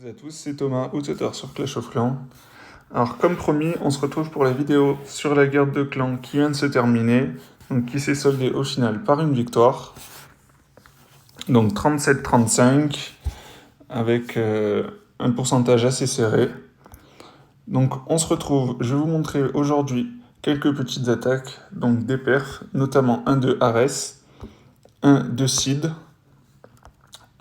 Bonjour à tous, c'est Thomas, Outsetter sur Clash of Clans. Alors comme promis, on se retrouve pour la vidéo sur la guerre de clans qui vient de se terminer, donc qui s'est soldée au final par une victoire. Donc 37-35, avec un pourcentage assez serré. Donc on se retrouve, je vais vous montrer aujourd'hui quelques petites attaques, donc des perfs, notamment un de Ares, un de Sid.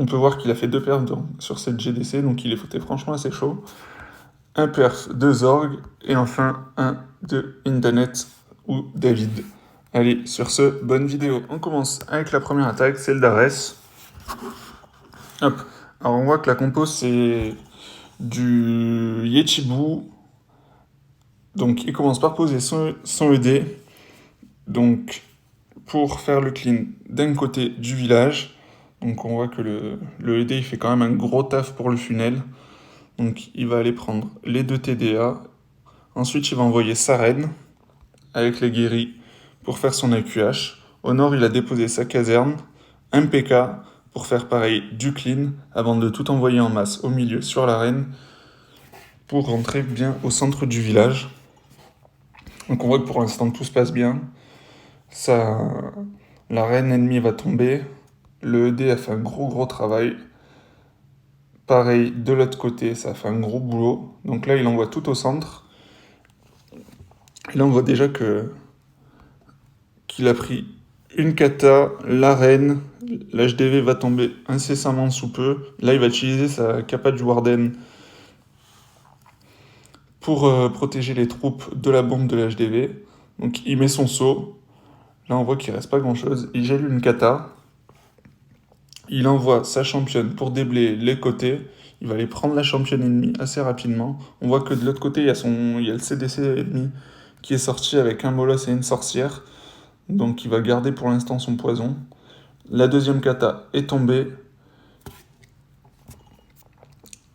On peut voir qu'il a fait deux perfs sur cette GDC, donc il est fouté franchement assez chaud. Un perf de Zorg, et enfin un de Indanet ou David. Allez, sur ce, bonne vidéo. On commence avec la première attaque, celle d'Ares. Hop. Alors on voit que la compo c'est du Yechibu. Donc il commence par poser son ED. Donc pour faire le clean d'un côté du village. Donc on voit que le ED il fait quand même un gros taf pour le funnel. Donc il va aller prendre les deux TDA. Ensuite il va envoyer sa reine avec les guéris pour faire son AQH. Au nord il a déposé sa caserne, un PK pour faire pareil du clean avant de tout envoyer en masse au milieu sur l'arène pour rentrer bien au centre du village. Donc on voit que pour l'instant tout se passe bien. La reine ennemie va tomber. Le ED a fait un gros travail. Pareil, de l'autre côté, ça a fait un gros boulot. Donc là, il envoie tout au centre. Et là, on voit déjà qu'il a pris une kata, la reine. L'HDV va tomber incessamment sous peu. Là, il va utiliser sa capa du Warden pour protéger les troupes de la bombe de l'HDV. Donc, il met son saut. Là, on voit qu'il reste pas grand-chose. Il gèle une kata. Il envoie sa championne pour déblayer les côtés. Il va aller prendre la championne ennemie assez rapidement. On voit que de l'autre côté, il y a le CDC ennemi qui est sorti avec un molosse et une sorcière. Donc il va garder pour l'instant son poison. La deuxième kata est tombée.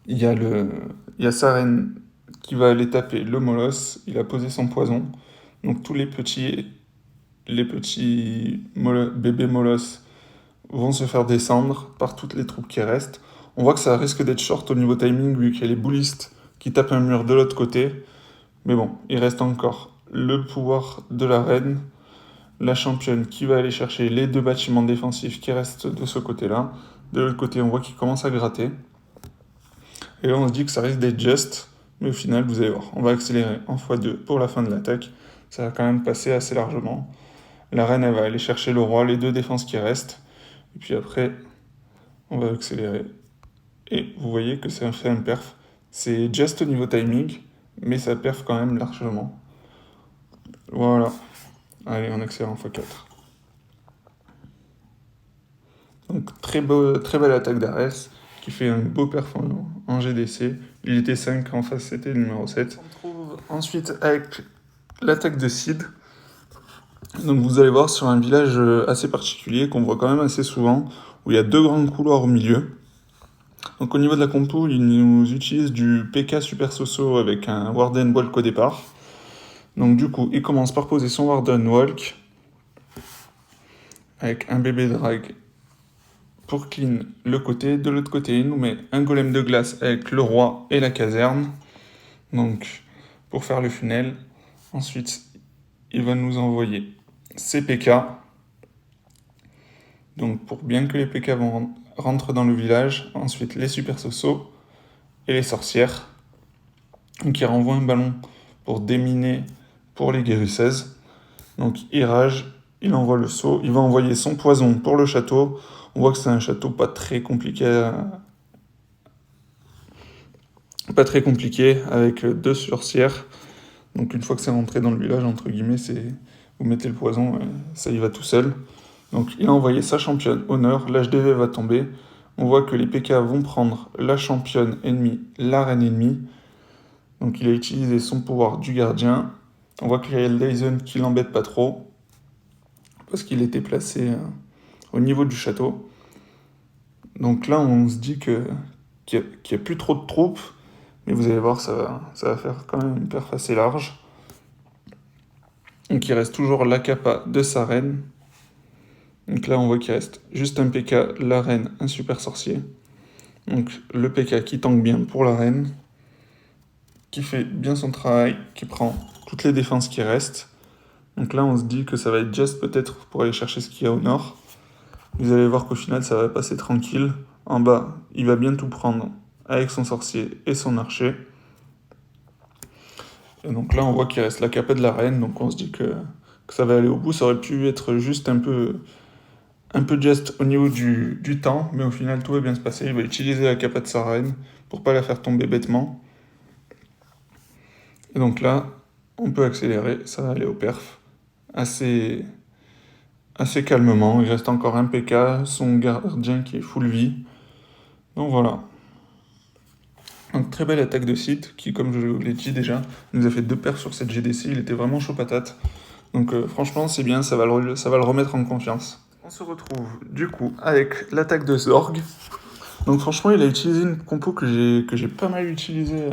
Il y a sa reine qui va aller taper le molosse. Il a posé son poison. Donc tous les petits bébés molosses vont se faire descendre par toutes les troupes qui restent. On voit que ça risque d'être short au niveau timing vu qu'il y a les boulistes qui tapent un mur de l'autre côté. Mais bon, il reste encore le pouvoir de la reine, la championne qui va aller chercher les deux bâtiments défensifs qui restent de ce côté-là. De l'autre côté, on voit qu'il commence à gratter. Et là, on se dit que ça risque d'être juste. Mais au final, vous allez voir, on va accélérer en x2 pour la fin de l'attaque. Ça va quand même passer assez largement. La reine, elle va aller chercher le roi, les deux défenses qui restent. Et puis après, on va accélérer. Et vous voyez que ça fait un perf. C'est juste au niveau timing, mais ça perf quand même largement. Voilà. Allez, on accélère en x4. Donc très belle attaque d'Ares, qui fait un beau perf en GDC. Il était 5, en face c'était le numéro 7. On trouve ensuite avec l'attaque de Sid. Donc vous allez voir sur un village assez particulier qu'on voit quand même assez souvent, où il y a deux grands couloirs au milieu. Donc au niveau de la compo, il nous utilise du PK Super Soso avec un Warden Walk au départ. Donc du coup, il commence par poser son Warden Walk avec un bébé drag pour clean le côté. De l'autre côté, il nous met un golem de glace avec le roi et la caserne. Donc pour faire le funnel. Ensuite, il va nous envoyer ses PK. Donc pour bien que les PK rentrent dans le village. Ensuite, les Super Soso et les sorcières. Donc il renvoie un ballon pour déminer pour les guérisseuses. Donc il rage, il envoie le saut, il va envoyer son poison pour le château. On voit que c'est un château pas très compliqué avec deux sorcières. Donc une fois que c'est rentré dans le village, entre guillemets, vous mettez le poison, ça y va tout seul. Donc il a envoyé sa championne honneur, l'HDV va tomber. On voit que les PK vont prendre la championne ennemie, la reine ennemie. Donc il a utilisé son pouvoir du gardien. On voit qu'il y a Dyson qui l'embête pas trop, parce qu'il était placé au niveau du château. Donc là, on se dit qu'il n'y a plus trop de troupes, mais vous allez voir, ça va faire quand même une perf assez large. Donc il reste toujours la capa de sa reine. Donc là, on voit qu'il reste juste un PK, la reine, un super sorcier. Donc le PK qui tank bien pour la reine, qui fait bien son travail, qui prend toutes les défenses qui restent. Donc là on se dit que ça va être just peut-être pour aller chercher ce qu'il y a au nord. Vous allez voir qu'au final ça va passer tranquille. En bas, il va bien tout prendre avec son sorcier et son archer. Et donc là on voit qu'il reste la capa de la reine, donc on se dit que ça va aller au bout. Ça aurait pu être juste un peu just au niveau du temps, mais au final tout va bien se passer. Il va utiliser la capa de sa reine pour pas la faire tomber bêtement. Et donc là, on peut accélérer, ça va aller au perf assez calmement. Il reste encore un PK, son gardien qui est full vie. Donc voilà. Donc très belle attaque de site qui, comme je l'ai dit déjà, nous a fait 2 perfs sur cette GDC. Il était vraiment chaud patate. Donc franchement c'est bien, ça va le remettre en confiance. On se retrouve du coup avec l'attaque de Zorg. Donc franchement il a utilisé une compo que j'ai pas mal utilisée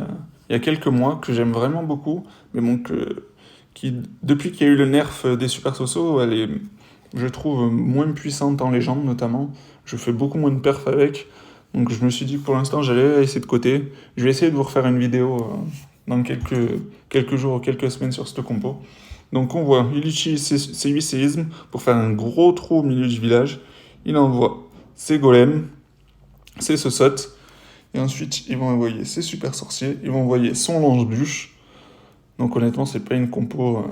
il y a quelques mois, que j'aime vraiment beaucoup, mais bon depuis qu'il y a eu le nerf des super soso, elle est, je trouve, moins puissante en légende notamment. Je fais beaucoup moins de perf avec, donc je me suis dit que pour l'instant j'allais la laisser de côté. Je vais essayer de vous refaire une vidéo dans quelques jours ou quelques semaines sur cette compo. Donc on voit, il utilise ses 8 séismes pour faire un gros trou au milieu du village. Il envoie ses golems, ses sosotes, et ensuite ils vont envoyer ses super sorciers, ils vont envoyer son lance-bûche. Donc honnêtement, c'est pas une compo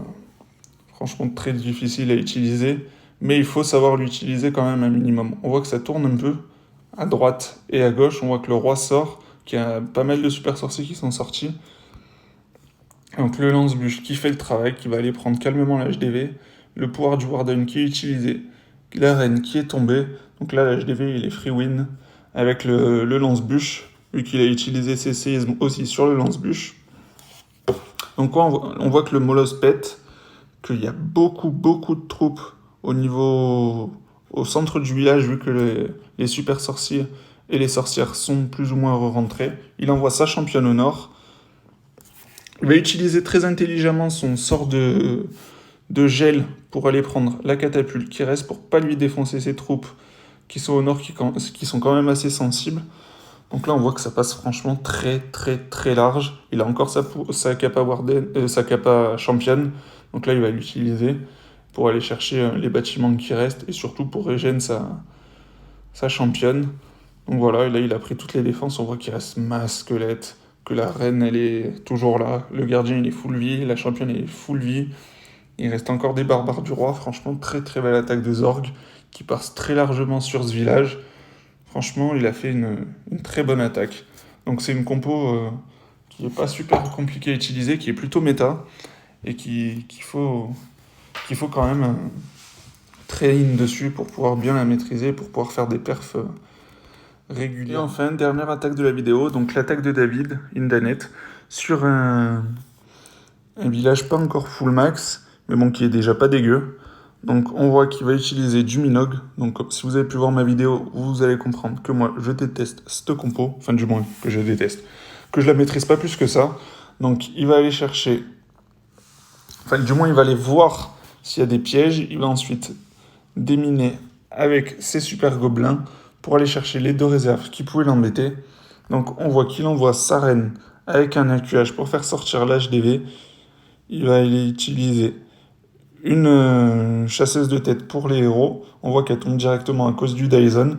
franchement très difficile à utiliser, mais il faut savoir l'utiliser quand même un minimum. On voit que ça tourne un peu à droite et à gauche, on voit que le roi sort, qu'il y a pas mal de super sorciers qui sont sortis. Donc le lance-bûche qui fait le travail, qui va aller prendre calmement la HDV, le pouvoir du Warden qui est utilisé, la reine qui est tombée. Donc là, la HDV, il est free win avec le lance-bûche, vu qu'il a utilisé ses séismes aussi sur le lance-bûche. Donc on voit que le molosse pète, qu'il y a beaucoup de troupes au centre du village, vu que les super sorciers et les sorcières sont plus ou moins rentrés. Il envoie sa championne au nord. Il va utiliser très intelligemment son sort de gel pour aller prendre la catapulte qui reste pour pas lui défoncer ses troupes qui sont au nord, qui sont quand même assez sensibles. Donc là, on voit que ça passe franchement très large. Il a encore sa capa sa capa championne. Donc là, il va l'utiliser pour aller chercher les bâtiments qui restent et surtout pour régénérer sa championne. Donc voilà, et là, il a pris toutes les défenses. On voit qu'il reste masse squelette, que la reine, elle est toujours là. Le gardien, il est full vie. La championne, elle est full vie. Il reste encore des barbares du roi. Franchement, très belle attaque de Zorg qui passe très largement sur ce village. Franchement, il a fait une très bonne attaque. Donc c'est une compo qui n'est pas super compliquée à utiliser, qui est plutôt méta, et qu'il faut quand même train dessus pour pouvoir bien la maîtriser, pour pouvoir faire des perfs réguliers. Et enfin, dernière attaque de la vidéo, donc l'attaque de David, Indanet, sur un village pas encore full max, mais bon, qui est déjà pas dégueu. Donc on voit qu'il va utiliser du Minog. Donc si vous avez pu voir ma vidéo, vous allez comprendre que moi je déteste cette compo. Enfin du moins que je déteste. Que je la maîtrise pas plus que ça. Donc il va aller chercher... Enfin du moins il va aller voir s'il y a des pièges. Il va ensuite déminer avec ses super gobelins pour aller chercher les 2 réserves qui pouvaient l'embêter. Donc on voit qu'il envoie sa reine avec un AQH pour faire sortir l'HDV. Il va aller utiliser une chasseuse de tête pour les héros. On voit qu'elle tombe directement à cause du Dyson.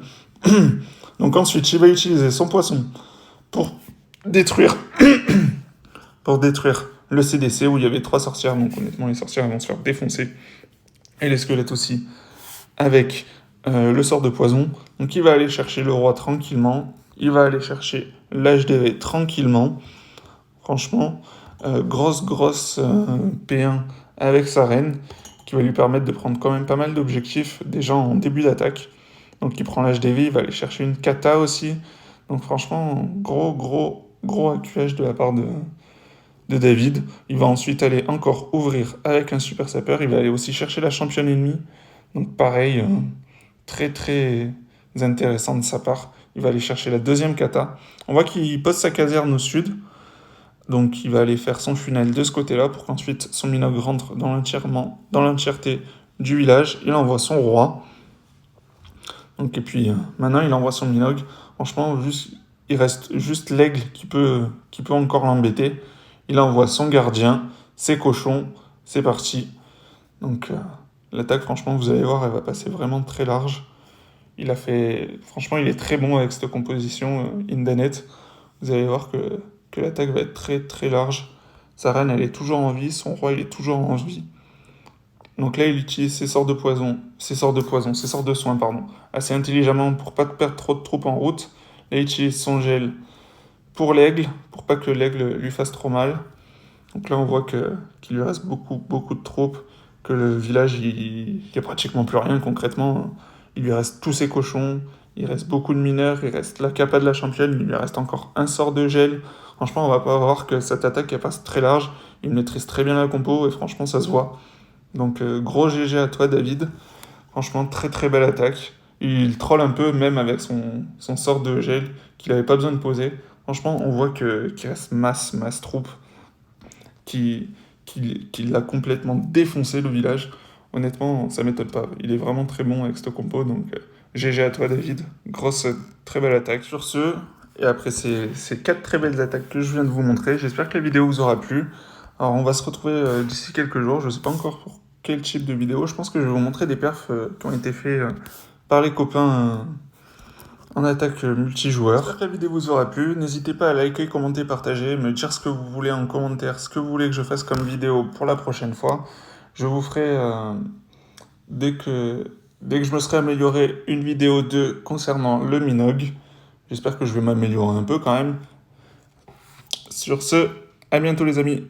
Donc ensuite, il va utiliser son poisson pour détruire le CDC où il y avait 3 sorcières. Donc honnêtement, les sorcières vont se faire défoncer. Et les squelettes aussi. Avec le sort de poison. Donc il va aller chercher le roi tranquillement. Il va aller chercher l'HDV tranquillement. Franchement, grosse P1 avec sa reine, qui va lui permettre de prendre quand même pas mal d'objectifs déjà en début d'attaque. Donc il prend l'HDV, il va aller chercher une kata aussi. Donc franchement, gros AQH de la part de David. Il va ensuite aller encore ouvrir avec un super sapeur. Il va aller aussi chercher la championne ennemie. Donc pareil, très intéressant de sa part. Il va aller chercher la 2e kata. On voit qu'il pose sa caserne au sud. Donc il va aller faire son funnel de ce côté-là pour qu'ensuite son Minog rentre dans l'entièreté du village. Il envoie son roi. Donc, et puis maintenant il envoie son Minog. Franchement, il reste juste l'aigle qui peut encore l'embêter. Il envoie son gardien, ses cochons, c'est parti. Donc l'attaque, franchement, vous allez voir, elle va passer vraiment très large. Franchement, il est très bon avec cette composition Indanet. Vous allez voir que l'attaque va être très très large. Sa reine, elle est toujours en vie, son roi, il est toujours en vie. Donc là, il utilise ses sorts de soin, pardon, assez intelligemment pour pas perdre trop de troupes en route. Là, il utilise son gel pour l'aigle, pour pas que l'aigle lui fasse trop mal. Donc là, on voit qu'il lui reste beaucoup de troupes, que le village, il y a pratiquement plus rien concrètement. Il lui reste tous ses cochons, il reste beaucoup de mineurs, il reste la capa de la championne, il lui reste encore un sort de gel. Franchement, on va pas voir que cette attaque, elle passe très large. Il maîtrise très bien la compo et franchement, ça se voit. Donc gros GG à toi, David. Franchement, très très belle attaque. Il troll un peu, même avec son sort de gel qu'il n'avait pas besoin de poser. Franchement, on voit qu'il reste masse troupe, qu'il a complètement défoncé le village. Honnêtement, ça m'étonne pas. Il est vraiment très bon avec cette compo, donc GG à toi, David. Grosse, très belle attaque. Sur ce, et après ces 4 très belles attaques que je viens de vous montrer, j'espère que la vidéo vous aura plu. Alors, on va se retrouver d'ici quelques jours. Je ne sais pas encore pour quel type de vidéo. Je pense que je vais vous montrer des perfs qui ont été faits par les copains en attaque multijoueur. J'espère que la vidéo vous aura plu. N'hésitez pas à liker, commenter, partager, me dire ce que vous voulez en commentaire, ce que vous voulez que je fasse comme vidéo pour la prochaine fois. Je vous ferai, dès que je me serai amélioré, une vidéo 2 concernant le Minogue. J'espère que je vais m'améliorer un peu quand même. Sur ce, à bientôt les amis.